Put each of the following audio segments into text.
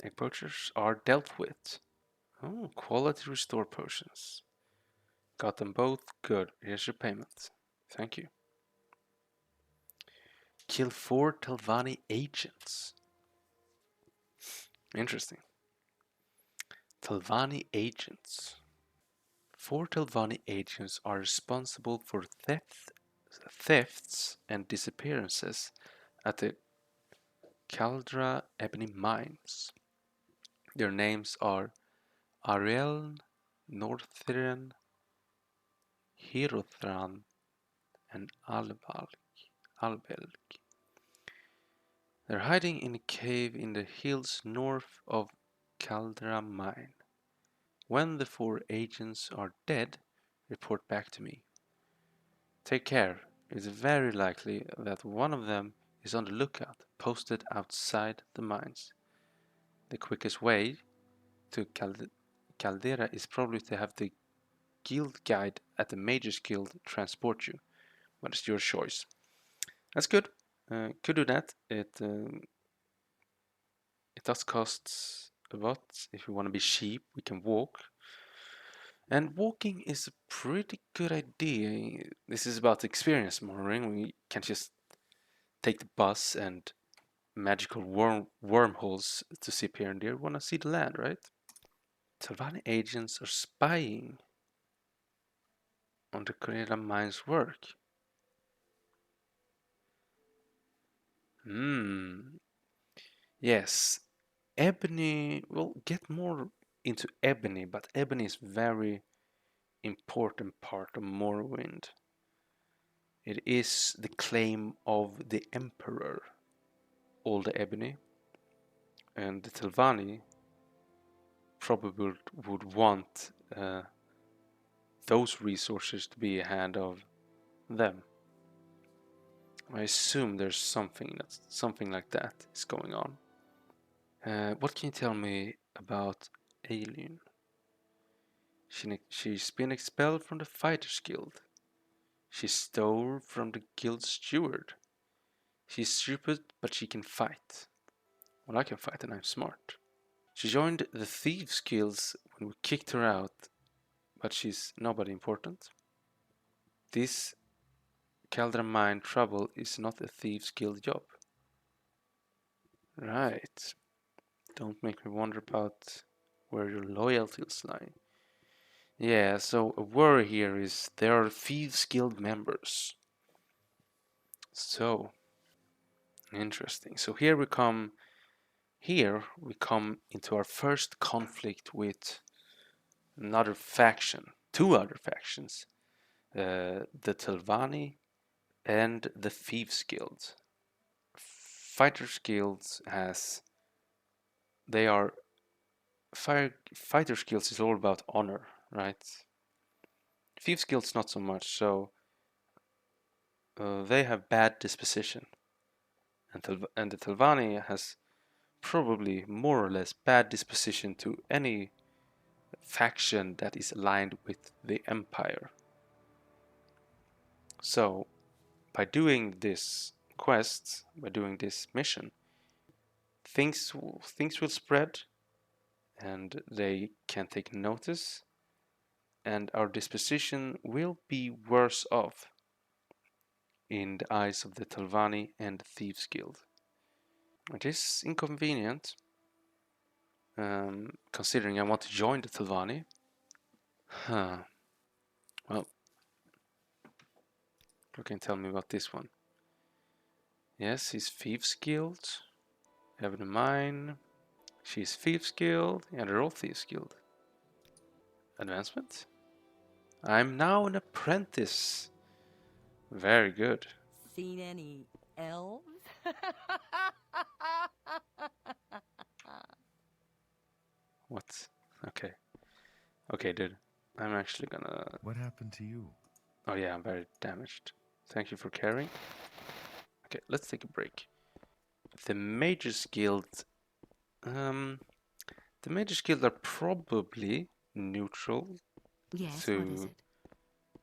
Egg poachers are dealt with. Oh, quality restore potions. Got them both. Good. Here's your payment. Thank you. Kill 4 Telvanni agents. Interesting. Telvanni agents. 4 Telvanni agents are responsible for thefts and disappearances at the Caldra Ebony Mines. Their names are Ariel, Northern, Hirothran, and Albelg. They're hiding in a cave in the hills north of Caldra Mine. When the 4 agents are dead, report back to me. Take care. It's very likely that one of them is on the lookout, posted outside the mines. The quickest way to Caldera is probably to have the guild guide at the Mages Guild transport you, but it's your choice. That's good. Could do that. It does cost a lot. If you want to be cheap, we can walk. And walking is a pretty good idea. This is about experience, Morrowind. We can't just take the bus and magical wormholes to zip here and there. We want to see the land, right? Telvanni agents are spying on the Corella mine's work. Yes. Ebony, we'll get more into Ebony, but Ebony is very important part of Morrowind. It is the claim of the Emperor, all the Ebony, and the Telvanni probably would want those resources to be a hand of them. I assume there's something like that is going on. What can you tell me about Alien? She's been expelled from the Fighters Guild. She stole from the guild steward. She's stupid, but she can fight. Well, I can fight and I'm smart. She joined the thieves guilds when we kicked her out, but she's nobody important. This Caldra mine trouble is not a thieves guild job. Right. Don't make me wonder about where your loyalties lie. Yeah, so a worry here is there are thieves guild members. So interesting. So here we come into our first conflict with another faction, two other factions, the Telvanni and the Thieves Guild. Fighters Guilds Fighters Guilds is all about honor, right? Thieves Guilds not so much, so they have bad disposition, and the Telvanni has probably more or less bad disposition to any faction that is aligned with the Empire. So, by doing this quest, by doing this mission, things will spread, and they can take notice, and our disposition will be worse off in the eyes of the Telvanni and the Thieves Guild. It is inconvenient, considering I want to join the Telvanni. Well, you can tell me about this one. Yes, he's Thieves Guild. Having a mine. She's Thieves Guild. Yeah, they're all Thieves Guild. Advancement? I'm now an apprentice. Very good. Seen any elves? What? Okay. Okay, dude. I'm actually gonna... What happened to you? Oh yeah, I'm very damaged. Thank you for caring. Okay, let's take a break. The Mages Guild... the Mages Guild are probably neutral Yes, to what is it?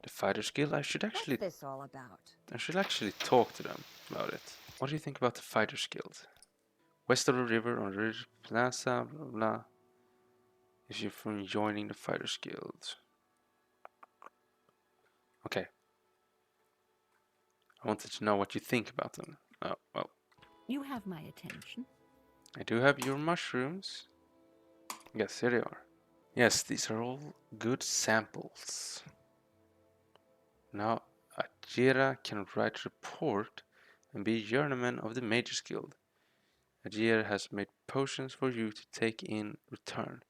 the Fighters Guild. I should actually What's this all about? talk to them about it. What do you think about the Fighters Guild? West of the river on Ridge Plaza, blah blah. If you're from joining the Fighters Guild. Okay. I wanted to know what you think about them. Oh, well. You have my attention. I do have your mushrooms. Yes, here they are. Yes, these are all good samples. Now, Ajira can write report and be journeyman of the Mages Guild. Ajira has made potions for you to take in return.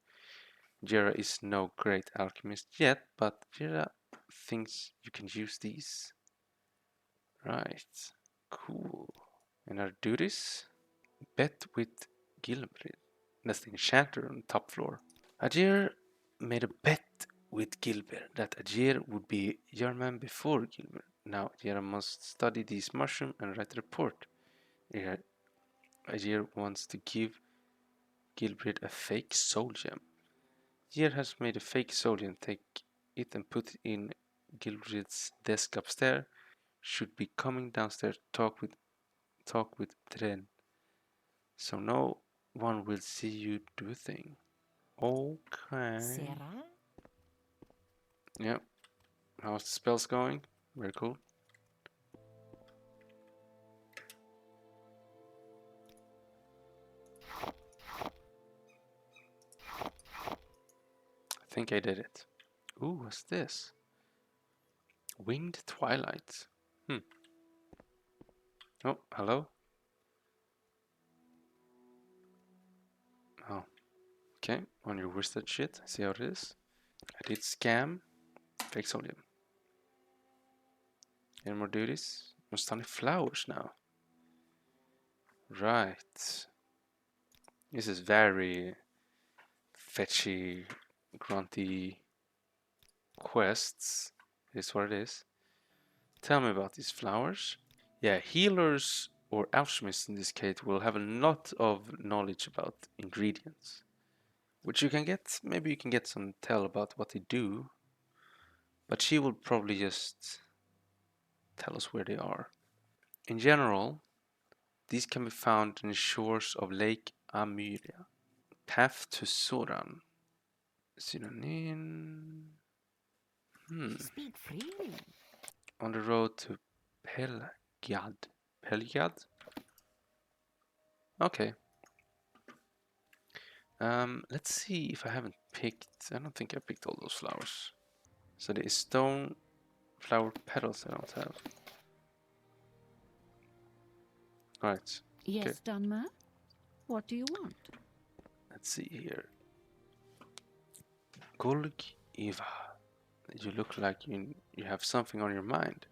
Jira is no great alchemist yet, but Jira thinks you can use these. Right. Cool. And our duties? Bet with Gilbert. That's the enchanter on the top floor. Ajir made a bet with Gilbert that Ajir would be German before Gilbert. Now Ajir must study these mushrooms and write a report. Ajir wants to give Gilbert a fake soul gem. Ajir has made a fake soul gem. Take it and put it in Gilbert's desk upstairs. Should be coming downstairs to talk with Tren. So no one will see you do a thing. Okay. Sarah? Yep. How's the spells going? Very cool. I think I did it. Ooh, what's this? Winged Twilight. Hmm. Oh, hello? Oh, okay. On your wizard shit. I see how it is. I did scam. Fake Solium. Any more duties? More stunning flowers now. Right. This is very fetchy, grunty quests. Is what it is. Tell me about these flowers. Yeah, healers or alchemists in this case will have a lot of knowledge about ingredients, which you can get. Maybe you can get some tell about what they do, but she will probably just tell us where they are. In general, these can be found in the shores of Lake Amyria. Path to Soran. Synonym. Speak freely. On the road to Pelgad. Pelgad? Okay. Let's see if I haven't picked. I don't think I picked all those flowers. So there is stone flower petals I don't have. Right. Okay. Yes, Dunmer? What do you want? Let's see here. Gulg Eva. You look like you have something on your mind.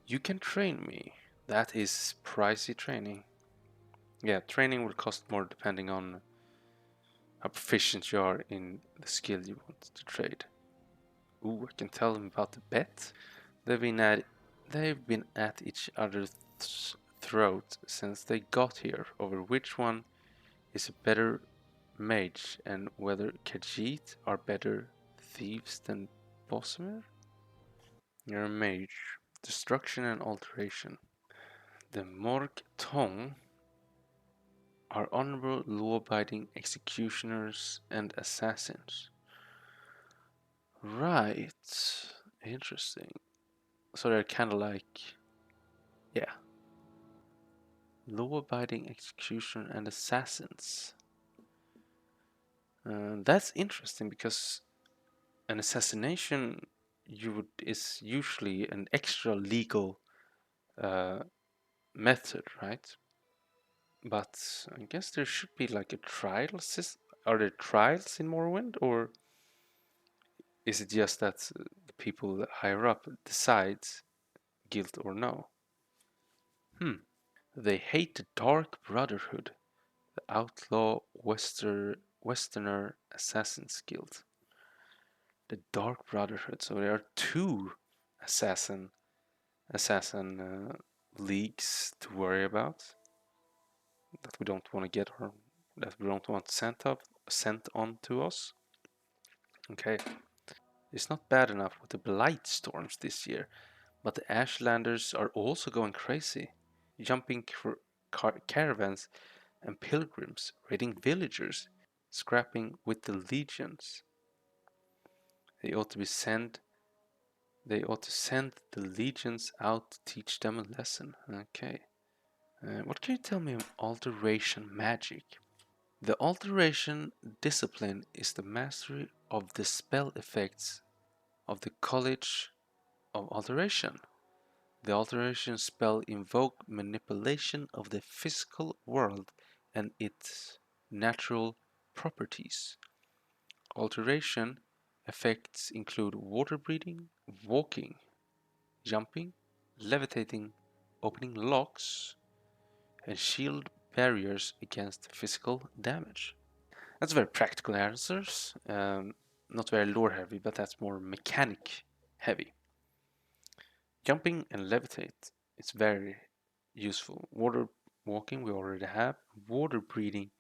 You can train me. That is pricey training. Yeah, training will cost more depending on how proficient you are in the skill you want to trade. Ooh, I can tell them about the bet. They've been at each other's throat since they got here over which one is a better mage and whether Khajiit are better thieves than Bosmer. You're a mage. Destruction and alteration. The Morg Tong are honorable, law-abiding executioners and assassins. Right. Interesting. So they're kind of like, yeah, law-abiding executioner and assassins. That's interesting because an assassination is usually an extra legal uh, method, right? But I guess there should be like a trial system. Are there trials in Morrowind, or is it just that the people higher up decide guilt or no? They hate the Dark Brotherhood, the outlaw Westerner Assassins Guild. The Dark Brotherhood. So there are two assassin leagues to worry about that we don't want to get or that we don't want sent on to us. Okay, it's not bad enough with the blight storms this year, but the Ashlanders are also going crazy, jumping caravans and pilgrims raiding villagers, scrapping with the legions. They ought to send the legions out to teach them a lesson. Okay. What can you tell me of alteration magic? The alteration discipline is the mastery of the spell effects of the College of Alteration. The alteration spell invoke manipulation of the physical world and its natural properties. Alteration effects include water breathing, walking, jumping, levitating, opening locks, and shield barriers against physical damage. That's very practical answers. Not very lore heavy, but that's more mechanic heavy. Jumping and levitate is very useful. Water walking we already have. Water breathing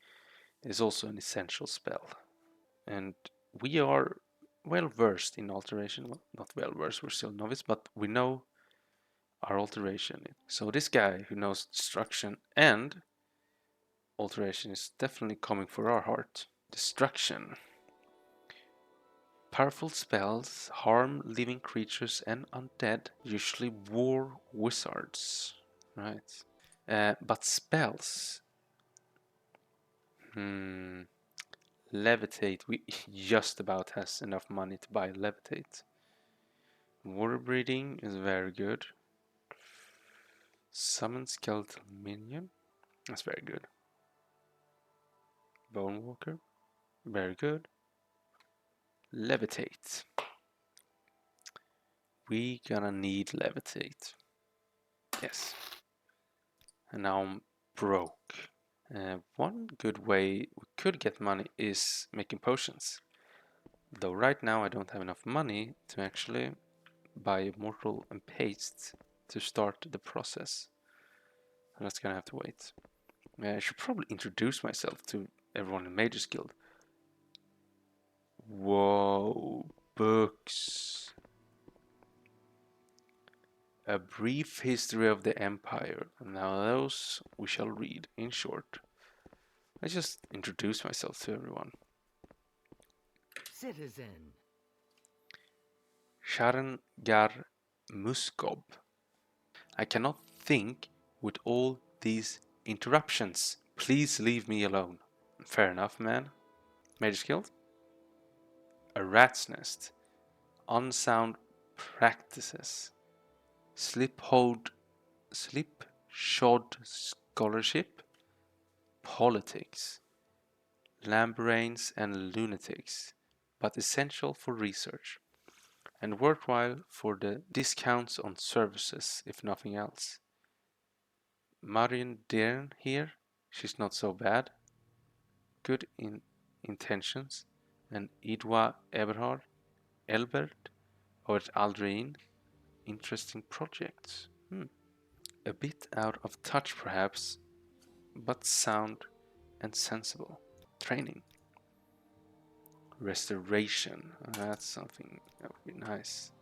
is also an essential spell. And we are well versed in alteration. Well, not well versed, we're still novice, but we know our alteration. So this guy who knows destruction and alteration is definitely coming for our heart. Destruction. Powerful spells harm living creatures and undead, usually war wizards. Right. But spells. Levitate. We just about has enough money to buy levitate. Water breathing is very good. Summon skeletal minion. That's very good. Bone walker. Very good. Levitate. We gonna need levitate. Yes. And now I'm broke. One good way we could get money is making potions. Though right now I don't have enough money to actually buy mortal and paste to start the process. And that's gonna have to wait. I should probably introduce myself to everyone in Mages Guild. Whoa, books. A brief history of the Empire. Now those we shall read in short. I just introduce myself to everyone. Citizen. Sharon Gar Muskob. I cannot think with all these interruptions. Please leave me alone. Fair enough, man. Mage Guild? A rat's nest. Unsound practices. Slipshod scholarship. Politics. Lambrains and lunatics. But essential for research. And worthwhile for the discounts on services, if nothing else. Marion Deern here, she's not so bad. Good in intentions. And Idwa Elbert or Aldrin, interesting projects. A bit out of touch perhaps, but sound and sensible. Training. Restoration. That's something that would be nice.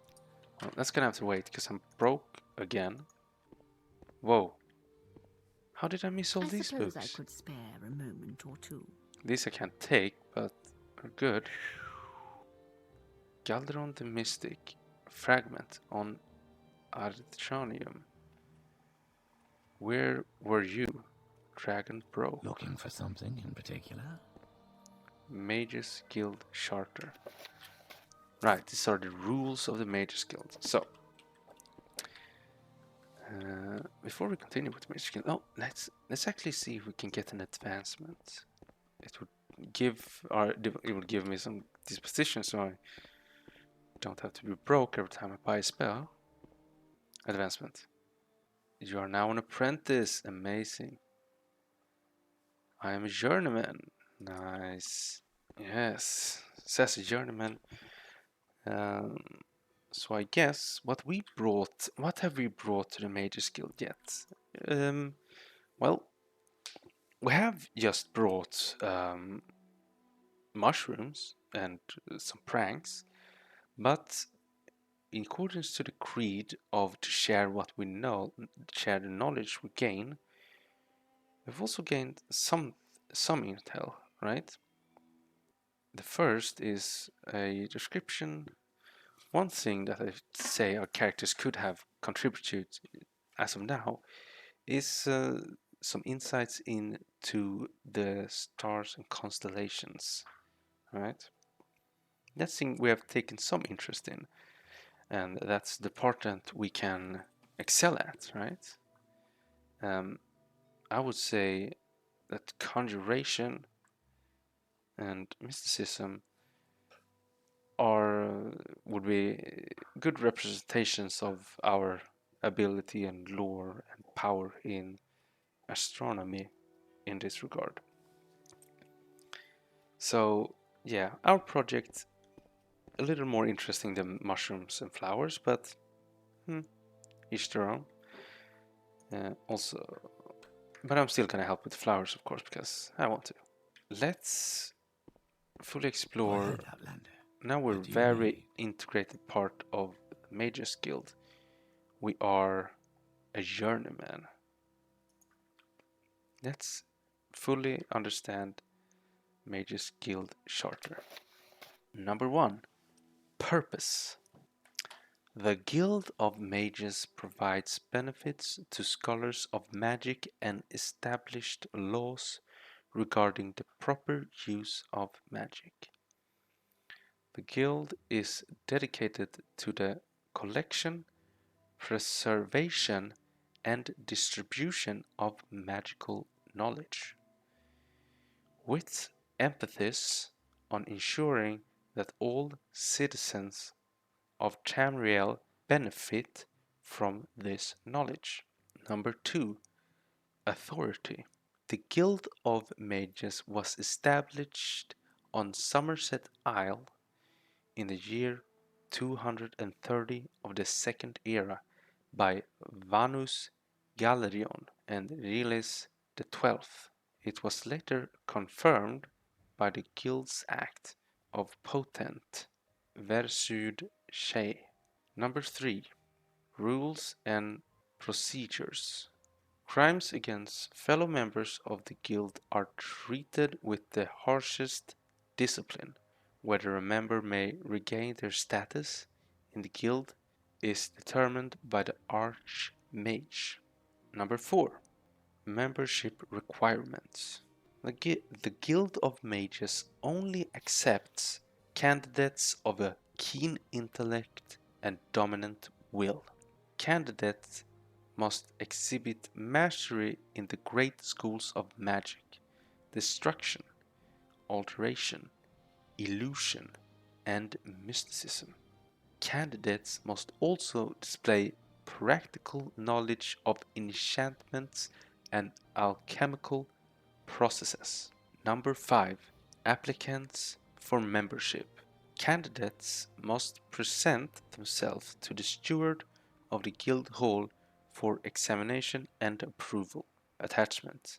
Well, that's gonna have to wait because I'm broke again. Whoa. How did I miss all these suppose books? I could spare a moment or two. These I can't take, but are good. Galderon the Mystic. Fragment on Artaeum. Where were you? Dragon broke. Looking for something in particular? Mages Guild Charter. Right, these are the rules of the Mages Guild. So, before we continue with the Mages Guild, let's actually see if we can get an advancement. It would give me some disposition, so I don't have to be broke every time I buy a spell. Advancement. You are now an apprentice. Amazing. I am a journeyman. Nice. Yes, says a journeyman. So I guess what have we brought to the Mages Guild yet? Well, we have just brought mushrooms and some pranks, but in accordance to the creed of to share what we know, share the knowledge we gain, We've also gained some intel, right? The first is a description. One thing that I say our characters could have contributed as of now is some insights into the stars and constellations, right? That's thing we have taken some interest in, and that's the part that we can excel at, right? Um, I would say that conjuration and mysticism are would be good representations of our ability and lore and power in astronomy in this regard. So yeah, our project a little more interesting than mushrooms and flowers, but each their own. Also, but I'm still gonna help with flowers, of course, because I want to. Let's fully Go explore. ahead, Outlander. Now we're What do you very need? integrated part of the Mages Guild. We are a journeyman. Let's fully understand Mages Guild Charter. Number 1. Purpose. The Guild of Mages provides benefits to scholars of magic and established laws regarding the proper use of magic. The Guild is dedicated to the collection, preservation, and distribution of magical knowledge, with emphasis on ensuring that all citizens of Tamriel benefit from this knowledge. Number 2. Authority. The Guild of Mages was established on Somerset Isle in the year 230 of the Second Era by Vanus Galerion and Riles XII. It was later confirmed by the Guild's Act of Potent Versud Shea. Number 3. Rules and Procedures. Crimes against fellow members of the Guild are treated with the harshest discipline. Whether a member may regain their status in the Guild is determined by the Archmage. Number 4. Membership requirements. The Guild of Mages only accepts candidates of a keen intellect and dominant will. Candidates must exhibit mastery in the great schools of magic, destruction, alteration, illusion, and mysticism. Candidates must also display practical knowledge of enchantments and alchemical processes. Number 5. Applicants for membership. Candidates must present themselves to the steward of the guild hall for examination and approval. Attachment.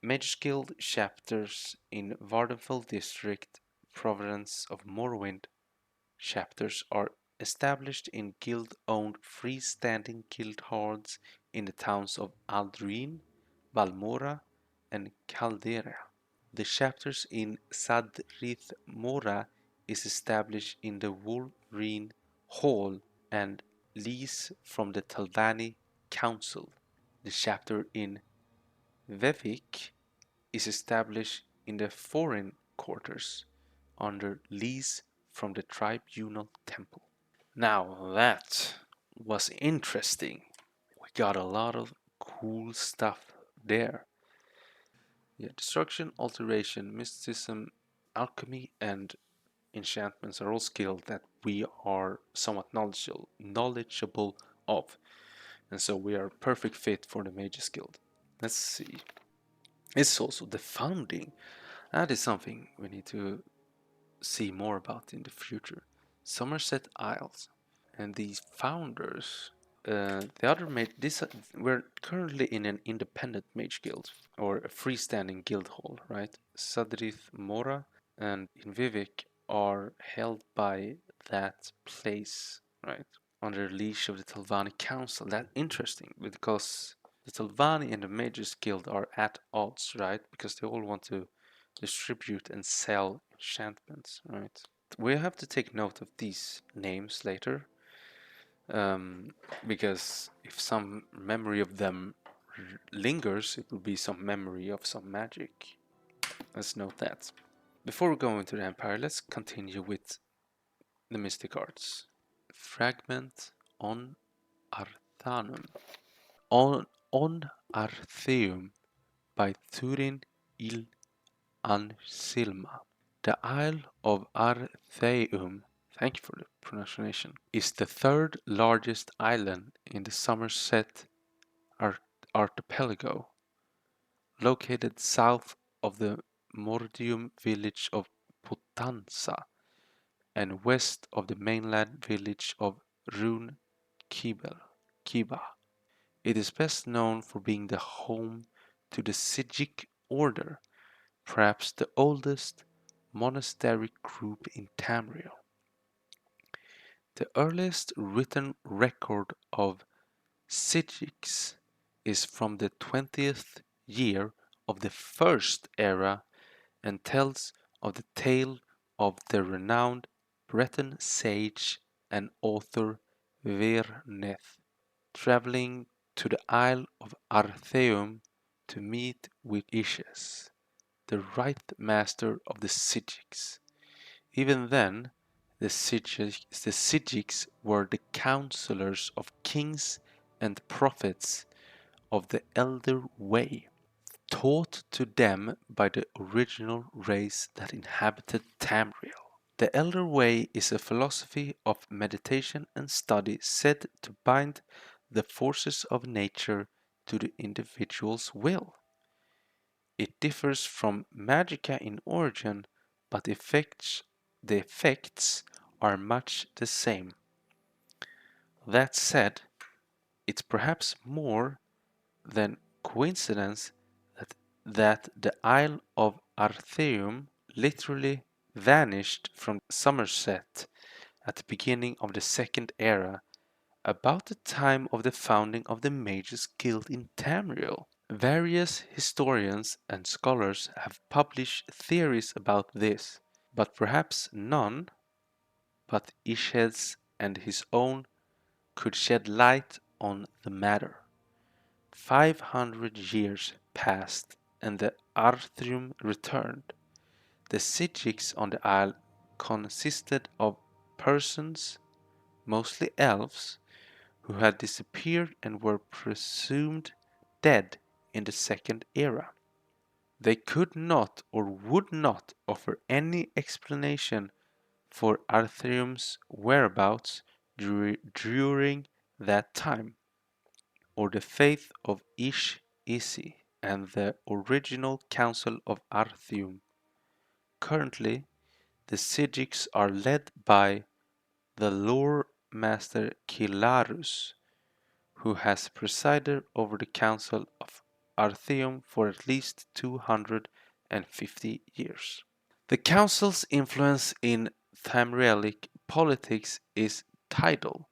Mages Guild chapters in Vardenfell District, province of Morrowind. Chapters are established in guild-owned freestanding guildhalls in the towns of Aldruin, Balmora, and Caldera. The chapters in Sadrith Mora is established in the Wolverine Hall and lease from the Telvanni Council. The chapter in Vevik is established in the foreign quarters under lease from the Tribunal Temple. Now that was interesting. We got a lot of cool stuff there. Yeah, destruction, alteration, mysticism, alchemy, and enchantments are all skills that we are somewhat knowledgeable of, and so we are a perfect fit for the Mages Guild. Let's see. It's also the founding. That is something we need to see more about in the future. Somerset Isles and these founders. The other mage. We're currently in an independent mage guild or a freestanding guild hall, right? Sadrith Mora and Invivik are held by that place, right? Under the leash of the Telvanni Council. That's interesting because The Telvanni and the Mages Guild are at odds, right? Because they all want to distribute and sell enchantments, right? We have to take note of these names later, because if some memory of them lingers, it will be some memory of some magic. Let's note that. Before we go into the Empire, let's continue with the Mystic Arts. Fragment on Arthanum. On Artaeum by Thurin il Ansilma. The Isle of Artaeum, thank you for the pronunciation, is the third largest island in the Somerset archipelago, located south of the Mordium village of Putanza and west of the mainland village of Rune Kiba. It is best known for being the home to the psijic order, perhaps the oldest monastic group in Tamriel. The earliest written record of psijics is from the 20th year of the First Era and tells of the tale of the renowned Breton sage and author Verneth traveling to the Isle of Artaeum to meet with Ishes, the right master of the psijics. Even then, the psijics were the counselors of kings and prophets of the Elder Way, taught to them by the original race that inhabited Tamriel. The Elder Way is a philosophy of meditation and study said to bind the forces of nature to the individual's will. It differs from Magica in origin, but the effects are much the same. That said, it's perhaps more than coincidence that the Isle of Artaeum literally vanished from Somerset at the beginning of the Second Era, about the time of the founding of the Mages Guild in Tamriel. Various historians and scholars have published theories about this, but perhaps none but Ishes and his own could shed light on the matter. 500 years passed and the Arthium returned. The psijics on the isle consisted of persons, mostly elves, who had disappeared and were presumed dead in the Second Era. They could not or would not offer any explanation for Arthurium's whereabouts during that time, or the fate of Ish-Isi and the original Council of Arthium. Currently, the psijics are led by the lore master Kilarus, who has presided over the Council of Artaeum for at least 250 years. The Council's influence in Tamrielic politics is tidal.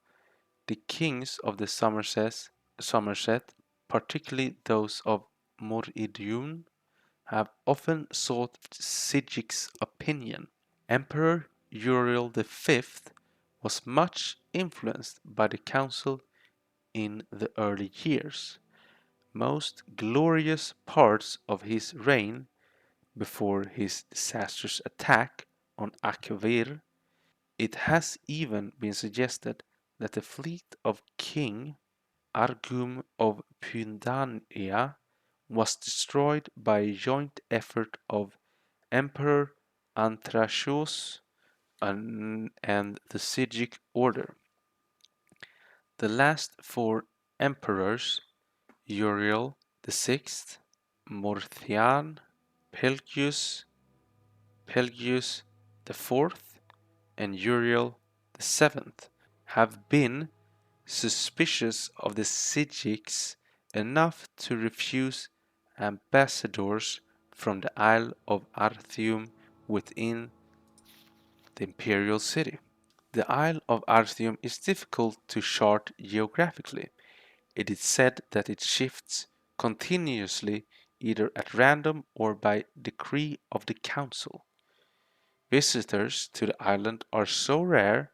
The kings of the Somerset, particularly those of Morrowinds, have often sought Sigic's opinion. Emperor Uriel V was much influenced by the council in the early years. Most glorious parts of his reign, before his disastrous attack on Akavir, it has even been suggested that the fleet of King Argum of Pundania was destroyed by a joint effort of Emperor Anthracius and the Psijic order. The last four emperors, Uriel VI, Morthian, Pelgius, Pelgius IV, and Uriel VII, have been suspicious of the Psijics enough to refuse ambassadors from the Isle of Arthium within the imperial city. The Isle of Arthium is difficult to chart geographically. It is said that it shifts continuously either at random or by decree of the council. Visitors to the island are so rare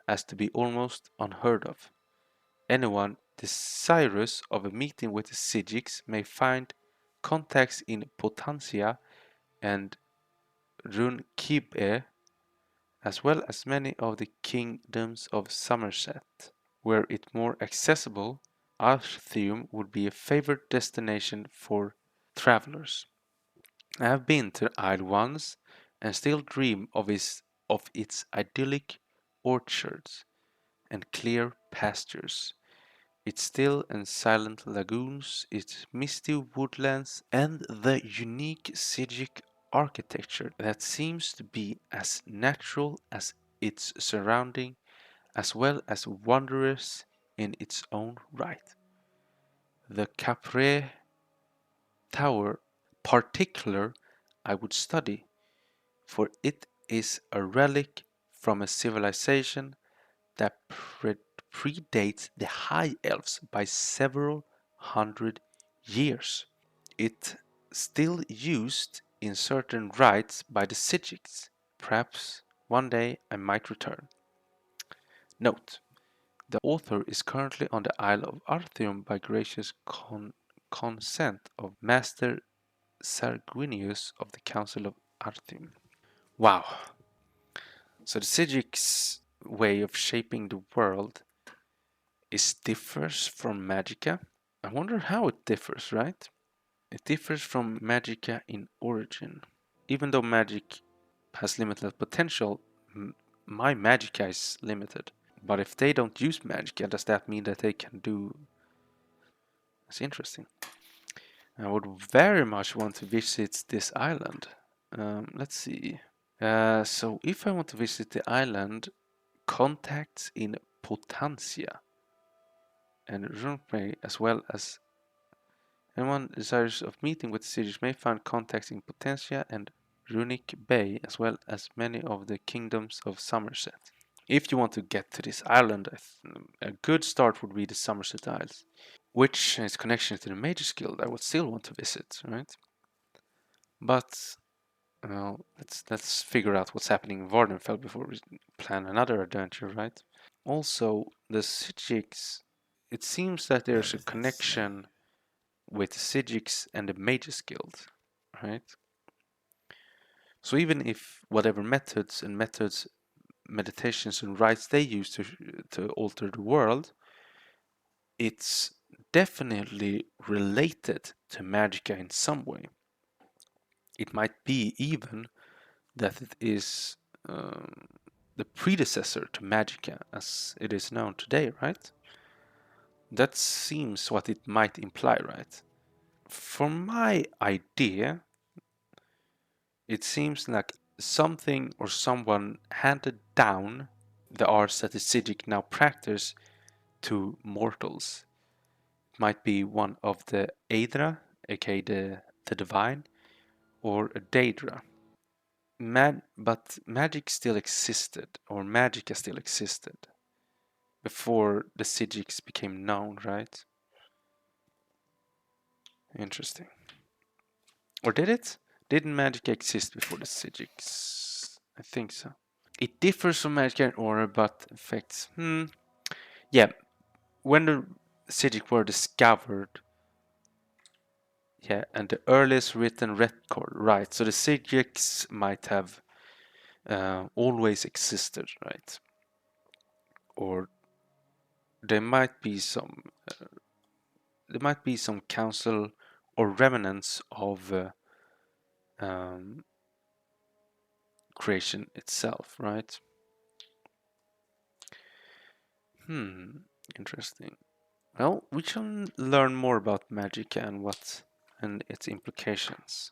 as to be almost unheard of. Anyone desirous of a meeting with the psijics may find contacts in Potentia and Runkibe, as well as many of the kingdoms of Somerset. Were it more accessible, Artaeum would be a favored destination for travelers. I have been to the Isle once and still dream of its idyllic orchards and clear pastures, its still and silent lagoons, its misty woodlands, and the unique psijic architecture that seems to be as natural as its surrounding, as well as wondrous in its own right. The Capre Tower particular I would study, for it is a relic from a civilization that predates the High Elves by several hundred years. It still used in certain rites by the Psijics. Perhaps one day I might return. Note: the author is currently on the Isle of Artaeum by gracious consent of Master Sarguinius of the Council of Artaeum. Wow. So the Psijics' way of shaping the world is differs from Magica. I wonder how it differs, right? It differs from Magica in origin. Even though magic has limited potential, my Magica is limited. But if they don't use Magica, does that mean that they can do... That's interesting. I would very much want to visit this island. Let's see. So if I want to visit the island, contacts in Potentia and Runpay, as well as anyone desirous of meeting with the cities may find contacts in Potentia and Runic Bay, as well as many of the kingdoms of Somerset. If you want to get to this island, a good start would be the Somerset Isles, which is connection to the Mages Guild I would still want to visit, right? But well, let's figure out what's happening in Vardenfell before we plan another adventure, right? Also, the Psijics, it seems that Where there's a does that say? connection with the Psijics and the Mages Guild, right? So even if whatever methods, meditations and rites they use to alter the world, it's definitely related to Magica in some way. It might be even that it is the predecessor to Magica as it is known today, right? That seems what it might imply, right? From my idea, it seems like something or someone handed down the arts that the Psijic now practice to mortals. It might be one of the Aedra, aka the divine, or a Daedra. But magic still existed, or Magica still existed, before the Psijics became known, right? Interesting. Or did it? Didn't Magica exist before the Psijics? I think so. It differs from Magica in Aura, but affects... Yeah, when the Psijic were discovered, yeah, and the earliest written record, right? So the Psijics might have always existed, right? Or there might be some council or remnants of um, creation itself, right? Interesting. Well, we shall learn more about magic and its implications.